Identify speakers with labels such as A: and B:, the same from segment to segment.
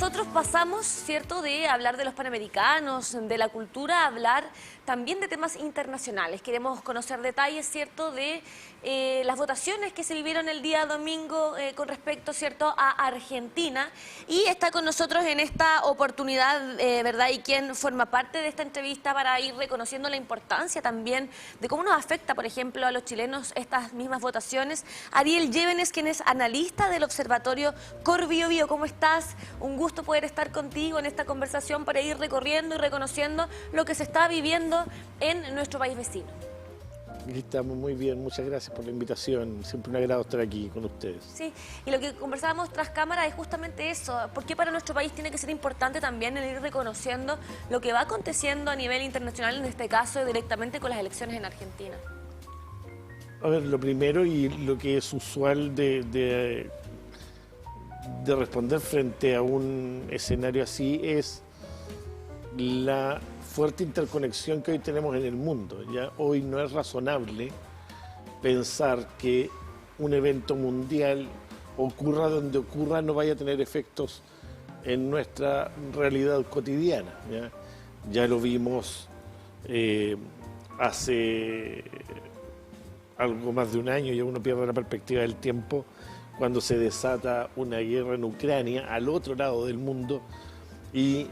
A: nosotros pasamos, ¿cierto?, de hablar de los panamericanos, de la cultura, a hablar también de temas internacionales. Queremos conocer detalles, ¿cierto?, de las votaciones que se vivieron el día domingo con respecto, ¿cierto?, a Argentina. Y está con nosotros en esta oportunidad, ¿verdad?, y quien forma parte de esta entrevista para ir reconociendo la importancia también de cómo nos afecta, por ejemplo, a los chilenos estas mismas votaciones. Ariel Llévenes, quien es analista del Observatorio Cor Biobío. ¿Cómo estás? Un gusto poder estar contigo en esta conversación para ir recorriendo y reconociendo lo que se está viviendo en nuestro país vecino.
B: Estamos muy bien, muchas gracias por la invitación, siempre un agrado estar aquí con ustedes.
A: Sí, y lo que conversábamos tras cámara es justamente eso, ¿por qué para nuestro país tiene que ser importante también el ir reconociendo lo que va aconteciendo a nivel internacional, en este caso directamente con las elecciones en Argentina?
B: A ver, lo primero y lo que es usual de responder frente a un escenario así es la fuerte interconexión que hoy tenemos en el mundo. Ya hoy no es razonable pensar que un evento mundial, ocurra donde ocurra, no vaya a tener efectos en nuestra realidad cotidiana. Ya lo vimos hace algo más de un año, ya uno pierde la perspectiva del tiempo, cuando se desata una guerra en Ucrania, al otro lado del mundo, y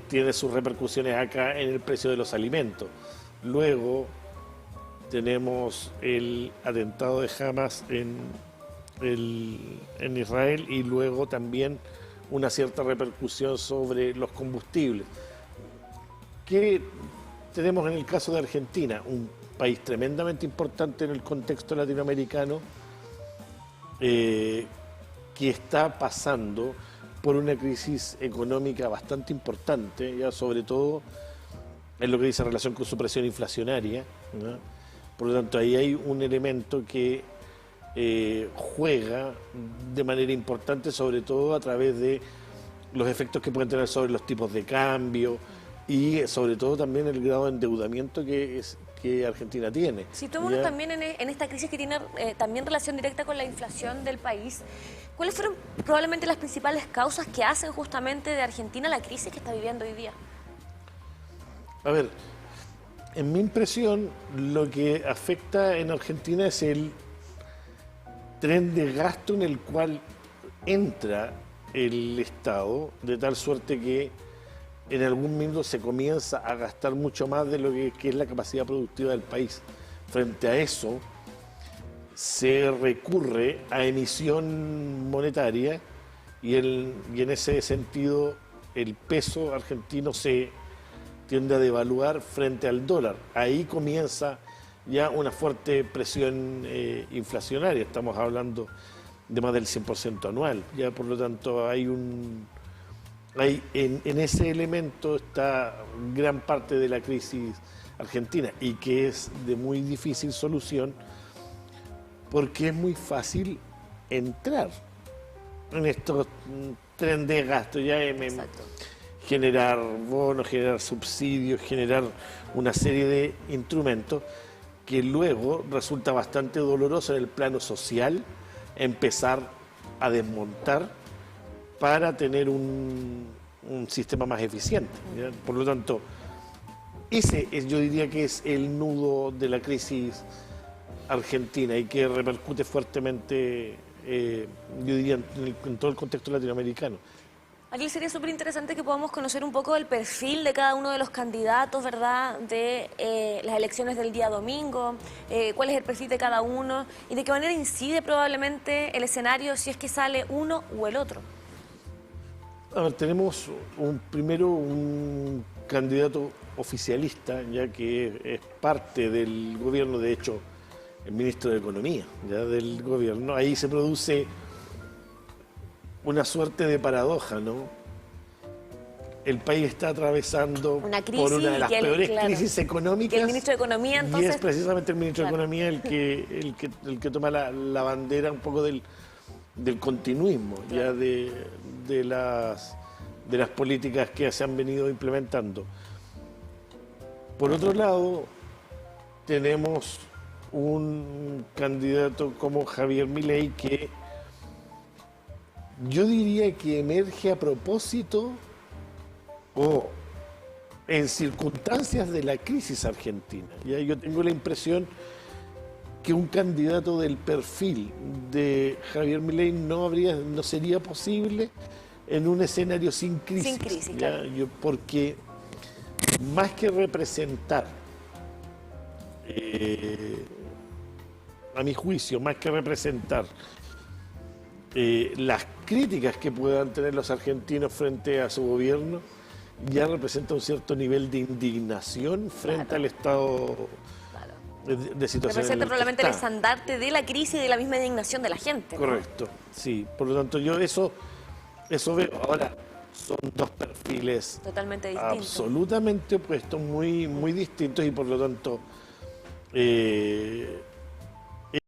B: tiene sus repercusiones acá en el precio de los alimentos. Luego tenemos el atentado de Hamas en Israel y luego también una cierta repercusión sobre los combustibles. ¿Qué tenemos en el caso de Argentina? Un país tremendamente importante en el contexto latinoamericano que está pasando por una crisis económica bastante importante, ya sobre todo en lo que dice relación con su presión inflacionaria, ¿no? Por lo tanto, ahí hay un elemento que juega de manera importante, sobre todo a través de los efectos que pueden tener sobre los tipos de cambio y sobre todo también el grado de endeudamiento que Argentina tiene.
A: Situémonos también en esta crisis que tiene también relación directa con la inflación del país. ¿Cuáles fueron probablemente las principales causas que hacen justamente de Argentina la crisis que está viviendo hoy día?
B: A ver, en mi impresión, lo que afecta en Argentina es el tren de gasto en el cual entra el Estado, de tal suerte que en algún minuto se comienza a gastar mucho más de lo que es la capacidad productiva del país. Frente a eso, se recurre a emisión monetaria y en ese sentido el peso argentino se tiende a devaluar frente al dólar. Ahí comienza ya una fuerte presión inflacionaria, estamos hablando de más del 100% anual. Ya por lo tanto en ese elemento está gran parte de la crisis argentina y que es de muy difícil solución porque es muy fácil entrar en estos tren de gasto, generar bonos, generar subsidios, generar una serie de instrumentos que luego resulta bastante doloroso en el plano social empezar a desmontar para tener un sistema más eficiente, ¿ya? Por lo tanto, yo diría que es el nudo de la crisis argentina y que repercute fuertemente, yo diría, en todo el contexto latinoamericano.
A: Aquí sería súper interesante que podamos conocer un poco el perfil de cada uno de los candidatos, ¿verdad?, de las elecciones del día domingo, cuál es el perfil de cada uno y de qué manera incide probablemente el escenario si es que sale uno o el otro.
B: A ver, tenemos primero un candidato oficialista, ya que es parte del gobierno, de hecho, el ministro de Economía del gobierno. Ahí se produce una suerte de paradoja, ¿no? El país está atravesando por una de las peores crisis económicas.
A: Que el ministro de Economía, entonces...
B: Y es precisamente el ministro de Economía el que toma la bandera un poco del continuismo, ya de las políticas que se han venido implementando. Por otro lado, tenemos un candidato como Javier Milei que Yo diría que emerge a propósito o en circunstancias de la crisis argentina. ¿Ya? Yo tengo la impresión que un candidato del perfil de Javier Milei no sería posible en un escenario sin crisis.
A: Sin crisis,
B: ¿ya?
A: claro.
B: Porque más que representar, a mi juicio, más que representar las críticas que puedan tener los argentinos frente a su gobierno, ya representa un cierto nivel de indignación frente
A: Claro.
B: al estado de situación en
A: Representa
B: el que
A: probablemente el
B: está.
A: estandarte de la crisis y de la misma indignación de la gente, ¿no?
B: Correcto, sí. Por lo tanto, yo eso veo. Ahora, son dos perfiles
A: Totalmente distinto.
B: absolutamente opuestos, muy, muy distintos, y por lo tanto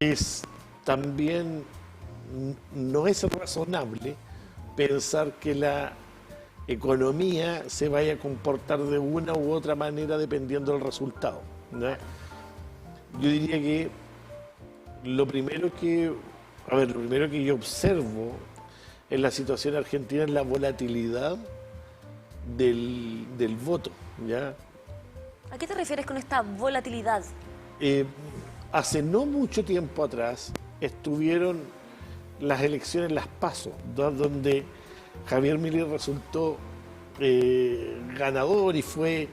B: es también no es razonable pensar que la economía se vaya a comportar de una u otra manera dependiendo del resultado, ¿no? Yo diría que lo primero que yo observo en la situación argentina es la volatilidad del voto, ¿ya?
A: ¿A qué te refieres con esta volatilidad?
B: Hace no mucho tiempo atrás estuvieron las elecciones, las PASO, donde Javier Milei resultó ganador y fue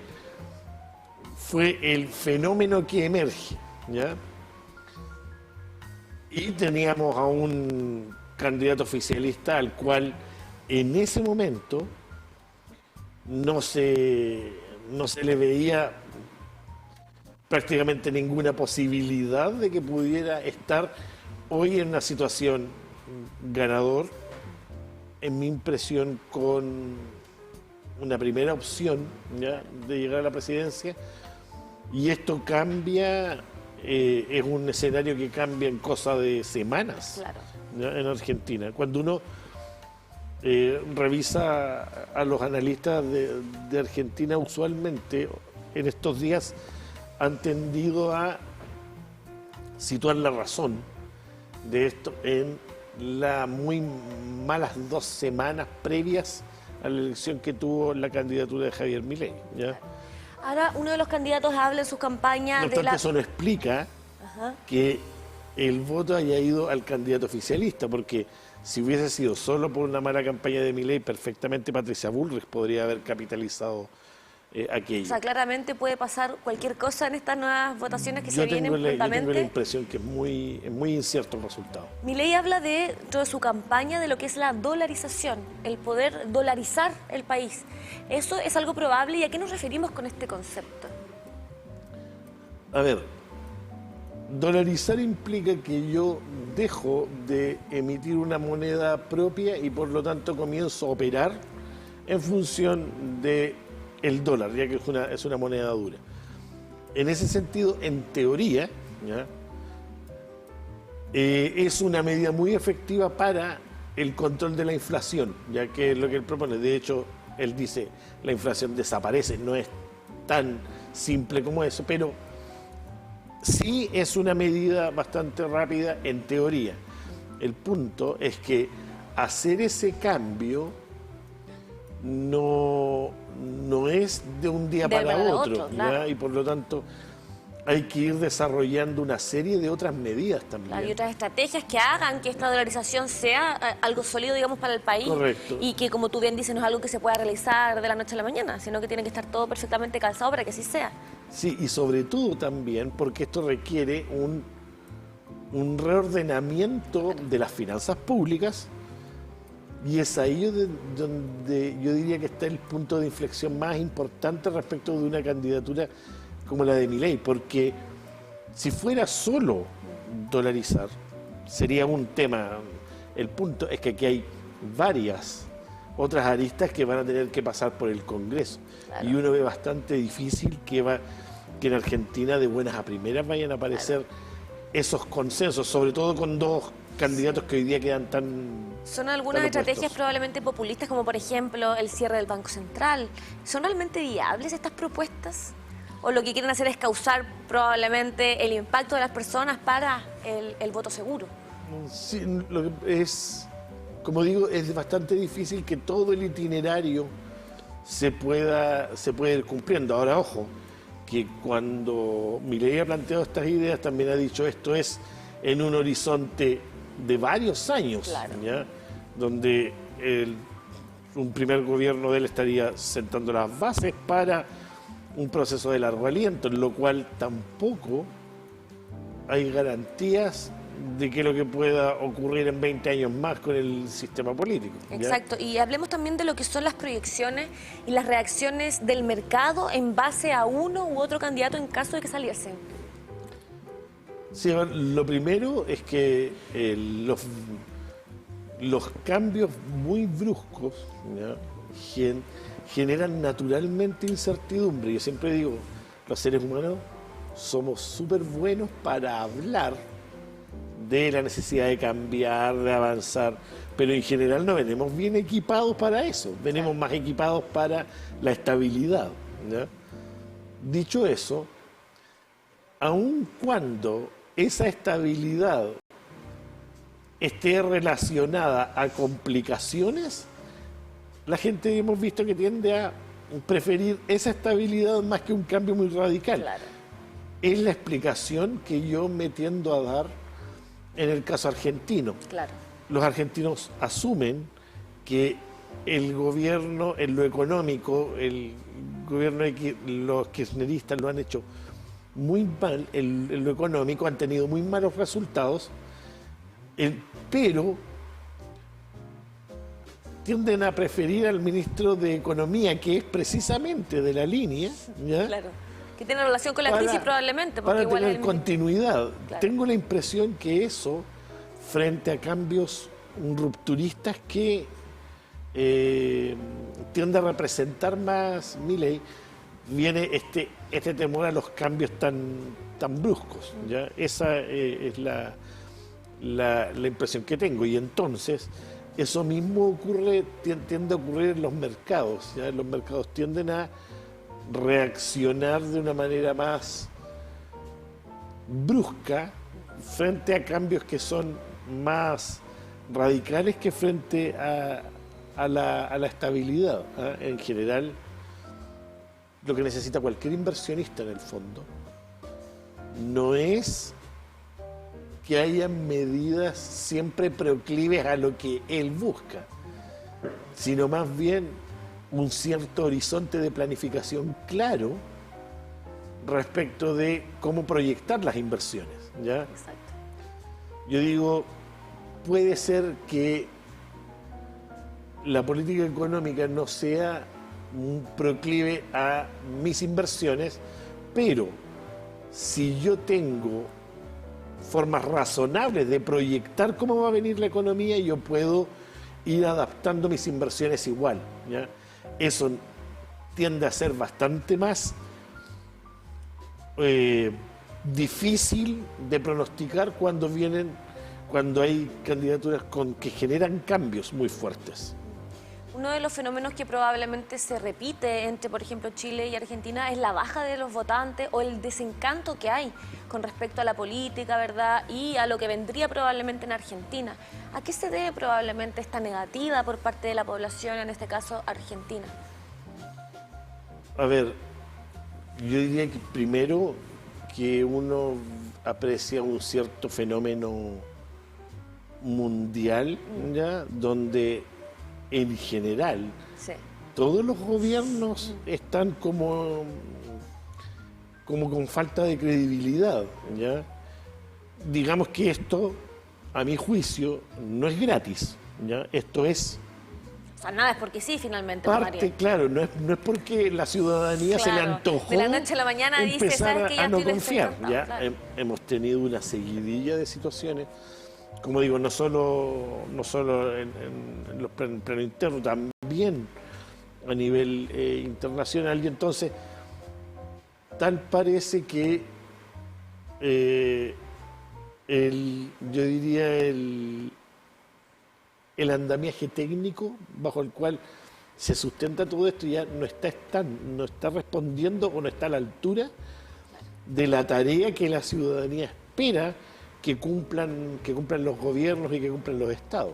B: el fenómeno que emerge, ¿ya? Y teníamos a un candidato oficialista al cual en ese momento no se le veía prácticamente ninguna posibilidad de que pudiera estar hoy en una situación ganador, en mi impresión, con una primera opción, ¿ya?, de llegar a la presidencia, y esto cambia, es un escenario que cambia en cosa de semanas,
A: Claro.
B: ¿ya?, en Argentina. Cuando uno revisa a los analistas de Argentina, usualmente en estos días han tendido a situar la razón de esto en las muy malas 2 semanas previas a la elección que tuvo la candidatura de Javier Milei, ¿ya?
A: Ahora, uno de los candidatos habla en su campaña
B: No
A: de
B: obstante,
A: la...
B: eso no explica
A: Ajá.
B: que el voto haya ido al candidato oficialista, porque si hubiese sido solo por una mala campaña de Milei, perfectamente Patricia Bullrich podría haber capitalizado aquello.
A: O sea, claramente puede pasar cualquier cosa en estas nuevas votaciones que se vienen
B: Yo tengo la
A: prontamente.
B: impresión que es muy incierto el resultado.
A: Milei habla dentro de su campaña de lo que es la dolarización, el poder dolarizar el país. ¿Eso es algo probable y a qué nos referimos con este concepto?
B: A ver, dolarizar implica que yo dejo de emitir una moneda propia y por lo tanto comienzo a operar en función de el dólar, ya que es una moneda dura. En ese sentido, en teoría, ¿ya?, es una medida muy efectiva para el control de la inflación, ya que es lo que él propone. De hecho, él dice, la inflación desaparece, no es tan simple como eso, pero sí es una medida bastante rápida en teoría. El punto es que hacer ese cambio no es de un día para otro, ¿ya?
A: claro.
B: Y por lo tanto hay que ir desarrollando una serie de otras medidas también.
A: Hay otras estrategias que hagan que esta dolarización sea algo sólido, digamos, para el país.
B: Correcto.
A: Y que, como tú bien dices, no es algo que se pueda realizar de la noche a la mañana, sino que tiene que estar todo perfectamente calzado para que así sea.
B: Sí, y sobre todo también porque esto requiere un reordenamiento de las finanzas públicas, y es ahí donde yo diría que está el punto de inflexión más importante respecto de una candidatura como la de Milei, porque si fuera solo dolarizar, sería un tema. El punto es que aquí hay varias otras aristas que van a tener que pasar por el Congreso.
A: Claro.
B: Y uno ve bastante difícil que en Argentina de buenas a primeras vayan a aparecer esos consensos, sobre todo con dos candidatos que hoy día quedan tan...
A: Son algunas
B: tan
A: estrategias
B: opuestos.
A: probablemente populistas, como por ejemplo el cierre del Banco Central. ¿Son realmente viables estas propuestas? ¿O lo que quieren hacer es causar probablemente el impacto de las personas para el voto seguro?
B: Sí, lo que es como digo, es bastante difícil que todo el itinerario se pueda ir cumpliendo. Ahora, ojo, que cuando Milei ha planteado estas ideas, también ha dicho esto es en un horizonte de varios años,
A: Claro.
B: ¿ya? Donde un primer gobierno de él estaría sentando las bases para un proceso de largo aliento, en lo cual tampoco hay garantías de que lo que pueda ocurrir en 20 años más con el sistema político. ¿Ya?
A: Exacto, y hablemos también de lo que son las proyecciones y las reacciones del mercado en base a uno u otro candidato en caso de que saliesen.
B: Sí, a ver, lo primero es que los cambios muy bruscos, ¿ya? Generan naturalmente incertidumbre. Yo siempre digo, los seres humanos somos súper buenos para hablar de la necesidad de cambiar, de avanzar, pero en general no venimos bien equipados para eso, venimos más equipados para la estabilidad, ¿ya? Dicho eso, aun cuando esa estabilidad esté relacionada a complicaciones, la gente hemos visto que tiende a preferir esa estabilidad más que un cambio muy radical.
A: Claro.
B: Es la explicación que yo me tiendo a dar en el caso argentino.
A: Claro.
B: Los argentinos asumen que el gobierno, en lo económico, el gobierno, los kirchneristas lo han hecho muy mal en lo económico, han tenido muy malos resultados, pero tienden a preferir al ministro de Economía, que es precisamente de la línea, ¿ya?
A: Claro. Que tiene relación con la crisis probablemente, porque
B: para
A: igual
B: tener
A: es
B: continuidad.
A: Claro.
B: Tengo la impresión que eso, frente a cambios rupturistas que tiende a representar más Milei, viene este temor a los cambios tan bruscos, ¿ya? Esa es la impresión que tengo. Y entonces, eso mismo tiende a ocurrir en los mercados, ¿ya? Los mercados tienden a reaccionar de una manera más brusca frente a cambios que son más radicales que frente a la estabilidad, ¿eh? En general, lo que necesita cualquier inversionista en el fondo no es que haya medidas siempre proclives a lo que él busca, sino más bien un cierto horizonte de planificación claro respecto de cómo proyectar las inversiones, ¿ya?
A: Exacto.
B: Yo digo, puede ser que la política económica no sea un proclive a mis inversiones, pero si yo tengo formas razonables de proyectar cómo va a venir la economía, yo puedo ir adaptando mis inversiones igual, ¿ya? Eso tiende a ser bastante más difícil de pronosticar cuando hay candidaturas que generan cambios muy fuertes.
A: Uno de los fenómenos que probablemente se repite entre, por ejemplo, Chile y Argentina es la baja de los votantes o el desencanto que hay con respecto a la política, ¿verdad? Y a lo que vendría probablemente en Argentina. ¿A qué se debe probablemente esta negativa por parte de la población, en este caso argentina?
B: A ver, yo diría que primero que uno aprecia un cierto fenómeno mundial, ¿ya? Donde en general
A: Sí.
B: todos los gobiernos están como con falta de credibilidad, ¿ya? Digamos que esto, a mi juicio, no es gratis, ¿ya? Esto es
A: O sea, nada es porque sí, finalmente,
B: parte,
A: María.
B: claro, no es porque la ciudadanía se le
A: Claro,
B: antojó
A: de la noche a la mañana dice,
B: empezar
A: ¿sabes qué? Ya
B: a no
A: estoy
B: confiar,
A: desencantado,
B: ¿ya?
A: claro.
B: Hemos tenido una seguidilla de situaciones, como digo, no solo en los plano interno, también a nivel internacional, y entonces tal parece que yo diría el andamiaje técnico bajo el cual se sustenta todo esto ya no está respondiendo o no está a la altura de la tarea que la ciudadanía espera que cumplan los gobiernos y que cumplan los estados.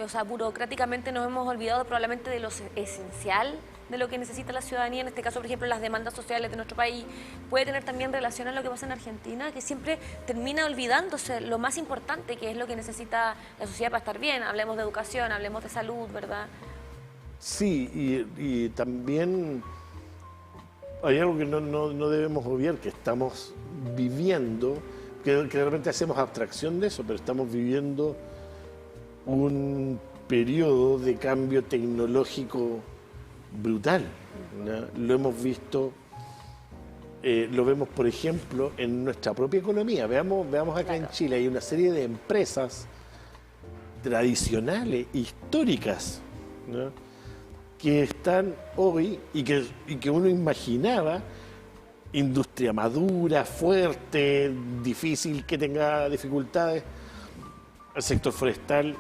A: O sea, burocráticamente nos hemos olvidado probablemente de lo esencial de lo que necesita la ciudadanía, en este caso, por ejemplo, las demandas sociales de nuestro país. Puede tener también relación a lo que pasa en Argentina, que siempre termina olvidándose lo más importante, que es lo que necesita la sociedad para estar bien. Hablemos de educación, hablemos de salud, ¿verdad?
B: Sí, y también hay algo que no debemos obviar, que estamos viviendo, que de repente hacemos abstracción de eso, pero estamos viviendo un periodo de cambio tecnológico brutal, ¿no? Lo hemos visto, lo vemos, por ejemplo, en nuestra propia economía. Veamos acá en Chile, hay una serie de empresas tradicionales, históricas, ¿no?, que están hoy y que uno imaginaba industria madura, fuerte, difícil, que tenga dificultades. El sector forestal,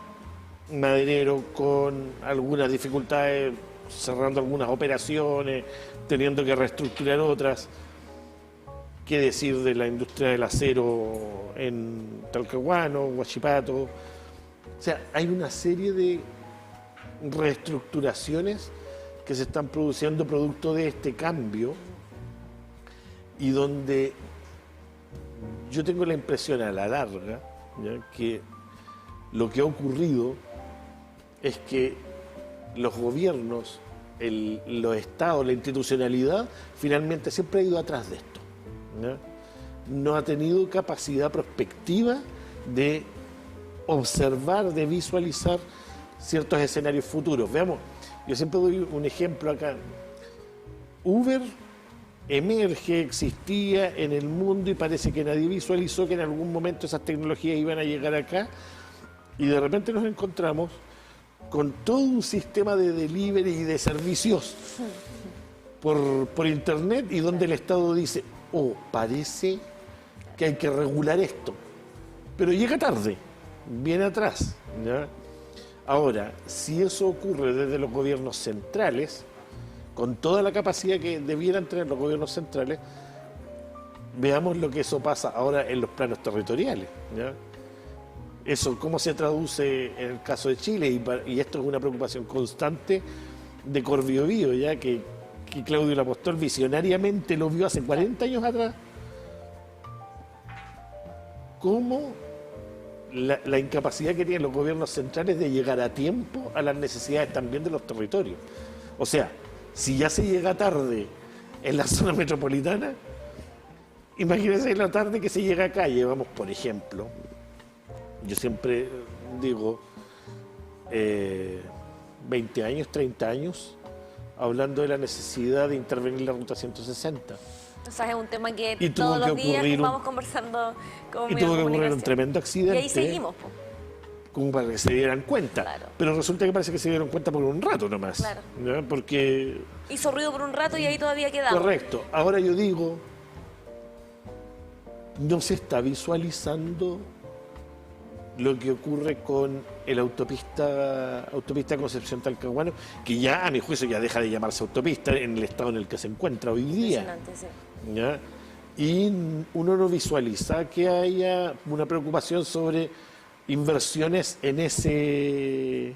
B: maderero, con algunas dificultades, cerrando algunas operaciones, teniendo que reestructurar otras. ¿Qué decir de la industria del acero en Talcahuano, Huachipato? O sea, hay una serie de reestructuraciones que se están produciendo producto de este cambio, y donde yo tengo la impresión a la larga, ¿ya?, que lo que ha ocurrido es que los gobiernos, los estados, la institucionalidad, finalmente siempre ha ido atrás de esto, ¿ya? No ha tenido capacidad prospectiva de observar, de visualizar ciertos escenarios futuros. Veamos, yo siempre doy un ejemplo acá. Uber emerge, existía en el mundo y parece que nadie visualizó que en algún momento esas tecnologías iban a llegar acá, y de repente nos encontramos con todo un sistema de delivery y de servicios por internet, y donde el Estado dice, oh, parece que hay que regular esto, pero llega tarde, viene atrás, ¿ya? Ahora, si eso ocurre desde los gobiernos centrales, con toda la capacidad que debieran tener los gobiernos centrales, veamos lo que eso pasa ahora en los planos territoriales, ¿ya? Eso, cómo se traduce en el caso de Chile, y esto es una preocupación constante de Corbiobío, ya que Claudio Lapostol visionariamente lo vio hace 40 años atrás. Cómo la incapacidad que tienen los gobiernos centrales de llegar a tiempo a las necesidades también de los territorios. O sea, si ya se llega tarde en la zona metropolitana, imagínense la tarde que se llega acá. Llevamos, por ejemplo, yo siempre digo, 20 años, 30 años, hablando de la necesidad de intervenir la Ruta 160.
A: O sea, es un tema que
B: Y
A: todos los días
B: ocurrir
A: vamos conversando con
B: y tuvo que ocurrir un tremendo accidente.
A: Y ahí seguimos, po.
B: Como para que se dieran cuenta.
A: Claro.
B: Pero resulta que parece que se dieron cuenta por un rato nomás.
A: Claro.
B: ¿No? Porque...
A: hizo ruido por un rato y ahí todavía quedamos.
B: Correcto. Ahora yo digo, no se está visualizando lo que ocurre con el autopista Concepción-Talcahuano, que ya, a mi juicio, ya deja de llamarse autopista en el estado en el que se encuentra hoy día.
A: Impresionante, sí.
B: ¿Ya? Y uno no visualiza que haya una preocupación sobre inversiones en ese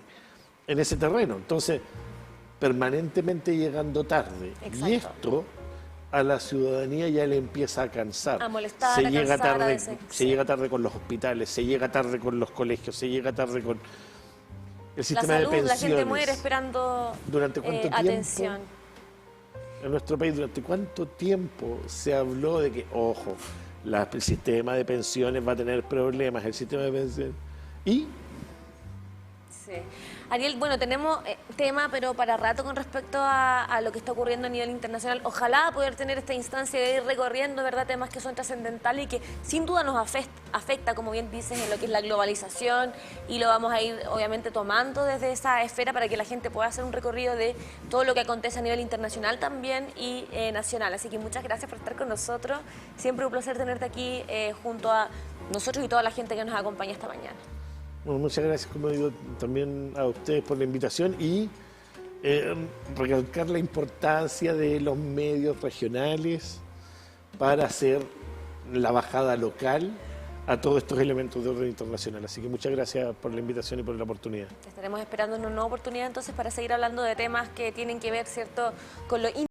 B: terreno. Entonces, permanentemente llegando tarde.
A: Exacto.
B: Y esto a la ciudadanía ya le empieza a cansar.
A: A molestar,
B: se
A: a
B: llega
A: cansar,
B: tarde,
A: a veces.
B: se llega tarde con los hospitales, se llega tarde con los colegios, se llega tarde con el
A: La
B: sistema
A: salud,
B: de pensiones.
A: la gente muere esperando
B: ¿Durante cuánto tiempo?
A: atención.
B: En nuestro país, ¿durante cuánto tiempo se habló de que, ojo, el sistema de pensiones va a tener problemas, el sistema de pensiones? Y
A: Sí. Ariel, bueno, tenemos tema, pero para rato con respecto a lo que está ocurriendo a nivel internacional. Ojalá poder tener esta instancia de ir recorriendo, ¿verdad?, temas que son trascendentales y que sin duda nos afecta, como bien dices, en lo que es la globalización, y lo vamos a ir, obviamente, tomando desde esa esfera para que la gente pueda hacer un recorrido de todo lo que acontece a nivel internacional también y nacional. Así que muchas gracias por estar con nosotros. Siempre un placer tenerte aquí junto a nosotros y toda la gente que nos acompaña esta mañana.
B: bueno, muchas gracias, como digo, también a ustedes por la invitación, y recalcar la importancia de los medios regionales para hacer la bajada local a todos estos elementos de orden internacional. Así que muchas gracias por la invitación y por la oportunidad.
A: Te estaremos esperando en una nueva oportunidad entonces para seguir hablando de temas que tienen que ver, ¿cierto?, con lo